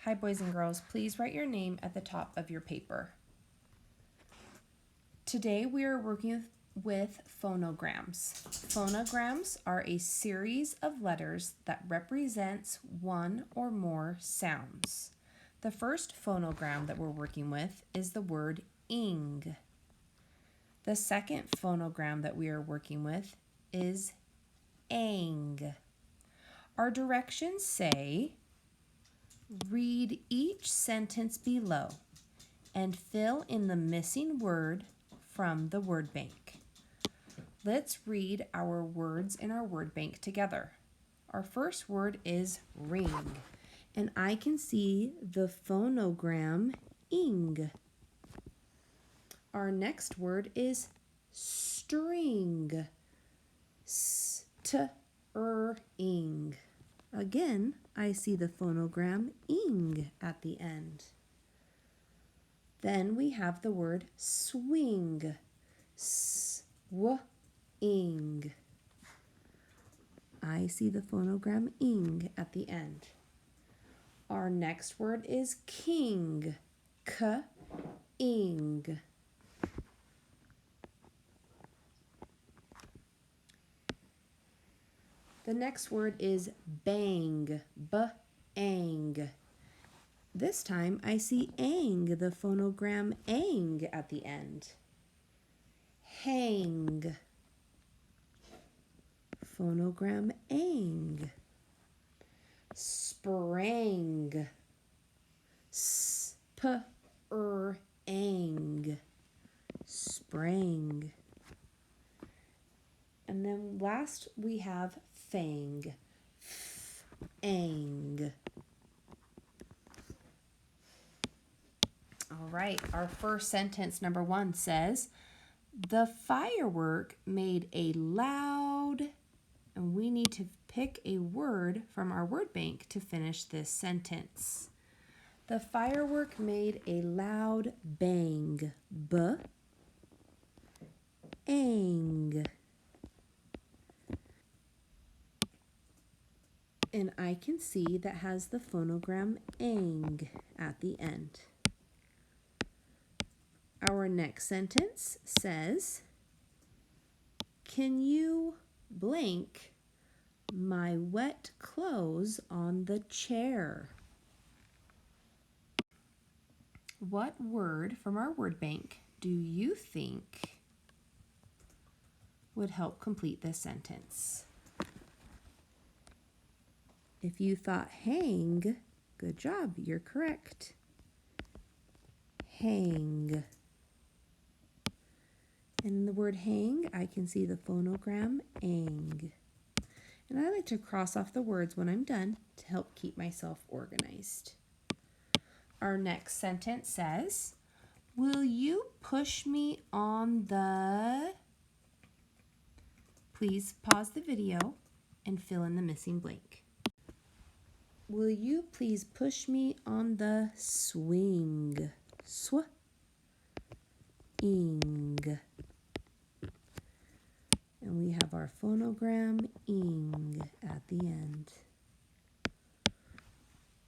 Hi, boys and girls. Please write your name at the top of your paper. Today we are working with phonograms. Phonograms are a series of letters that represents one or more sounds. The first phonogram that we're working with is the word ing. The second phonogram that we are working with is ang. Our directions say, read each sentence below and fill in the missing word from the word bank. Let's read our words in our word bank together. Our first word is ring, and I can see the phonogram ing. Our next word is string, ing. Again, I see the phonogram ing at the end. Then we have the word swing, ing. I see the phonogram ing at the end. Our next word is king, ing. The next word is bang, ang. This time I see ang, the phonogram ang at the end. Hang, phonogram ang. Sprang, ang. Sprang. And then last we have fang, ang. All right, our first sentence, number 1, says, the firework made a loud, and we need to pick a word from our word bank to finish this sentence. The firework made a loud bang, ang. And I can see that has the phonogram ang at the end. Our next sentence says, can you blank my wet clothes on the chair? What word from our word bank do you think would help complete this sentence? If you thought hang, good job, you're correct. Hang. And in the word hang, I can see the phonogram ang. And I like to cross off the words when I'm done to help keep myself organized. Our next sentence says, will you push me on the... Please pause the video and fill in the missing blank. Will you please push me on the swing? Ing. And we have our phonogram ing at the end.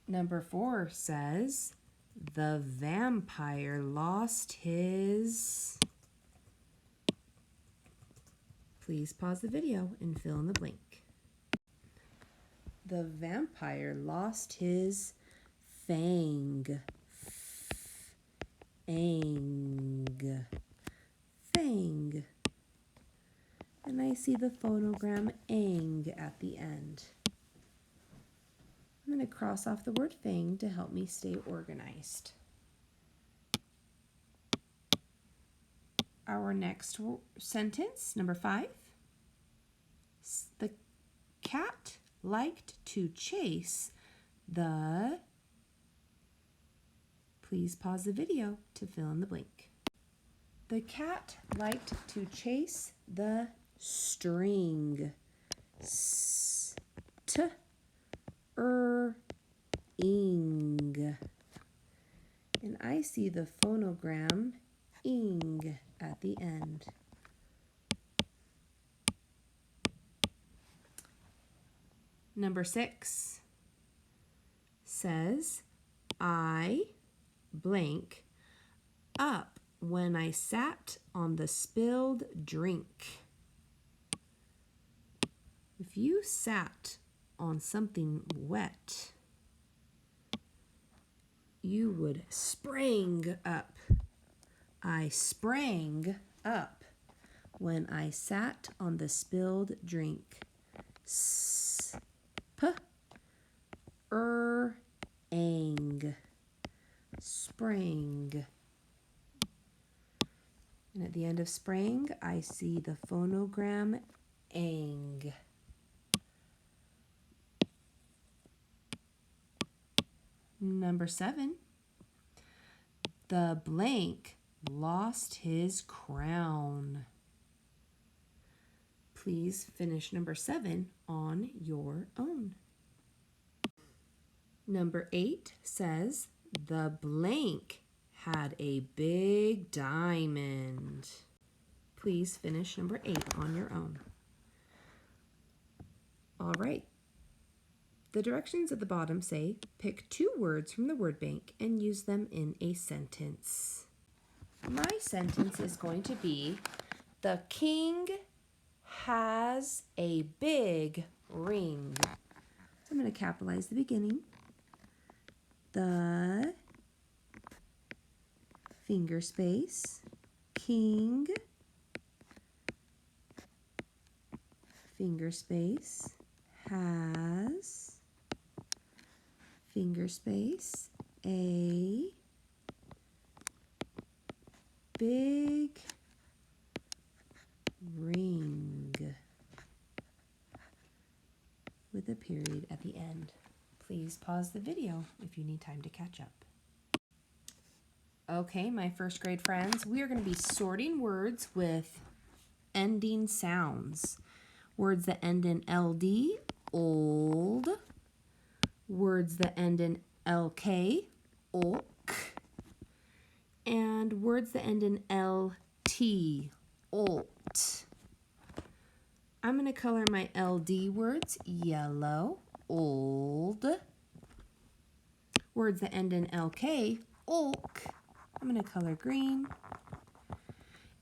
Number 4 says, the vampire lost his... Please pause the video and fill in the blank. The vampire lost his fang, ang, fang. And I see the phonogram ang at the end. I'm going to cross off the word fang to help me stay organized. Our next sentence, number 5. The cat liked to chase the... Please pause the video to fill in the blank. The cat liked to chase the string. Ing. And I see the phonogram ing at the end. Number 6 says, I blank up when I sat on the spilled drink. If you sat on something wet, you would sprang up. I sprang up when I sat on the spilled drink. Ang. Sprang. And at the end of sprang, I see the phonogram ang. Number 7. The blank lost his crown. Please finish number 7 on your own. Number 8 says, the blank had a big diamond. Please finish number 8 on your own. All right. The directions at the bottom say, pick 2 words from the word bank and use them in a sentence. My sentence is going to be, the king has a big ring. So I'm going to capitalize the beginning. The finger space, king, finger space, has, finger space, a big ring with a period at the end. Please pause the video if you need time to catch up. Okay, my first grade friends, we are going to be sorting words with ending sounds. Words that end in LD, old. Words that end in LK, olk. And words that end in LT, olt. I'm going to color my LD words yellow, old. Words that end in LK, olk, I'm going to color green.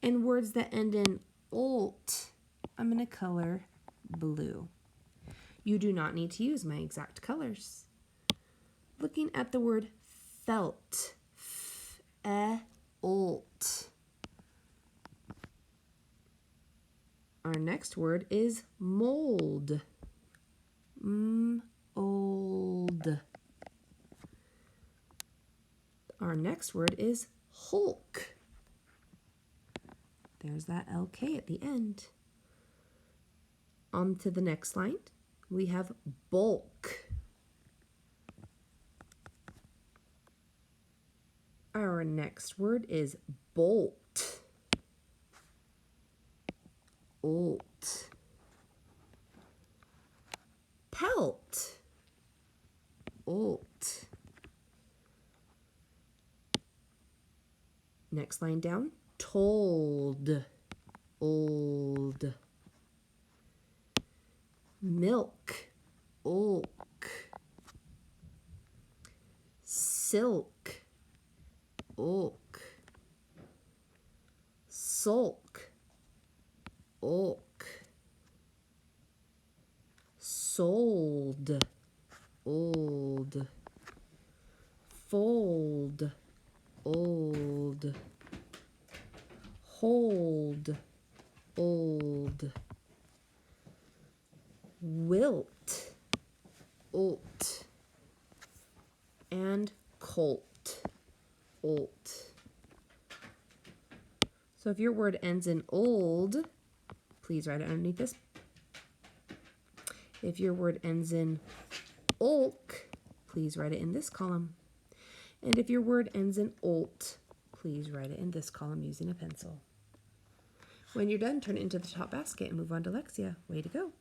And words that end in olt, I'm going to color blue. You do not need to use my exact colors. Looking at the word felt, olt. Our next word is mold. Old. Our next word is hulk. There's that LK at the end. On to the next line. We have bulk. Our next word is bolt. Olt. Pelt. Olt. Next line down, told. Old. Milk. Olk. Silk. Olk. Sulk. Olk. Sold. Old. Fold. Old. Hold. Old. Wilt. Olt. And colt. Olt. So if your word ends in old, please write it underneath this. If your word ends in olk, please write it in this column. And if your word ends in olt, please write it in this column using a pencil. When you're done, turn it into the top basket and move on to Lexia. Way to go.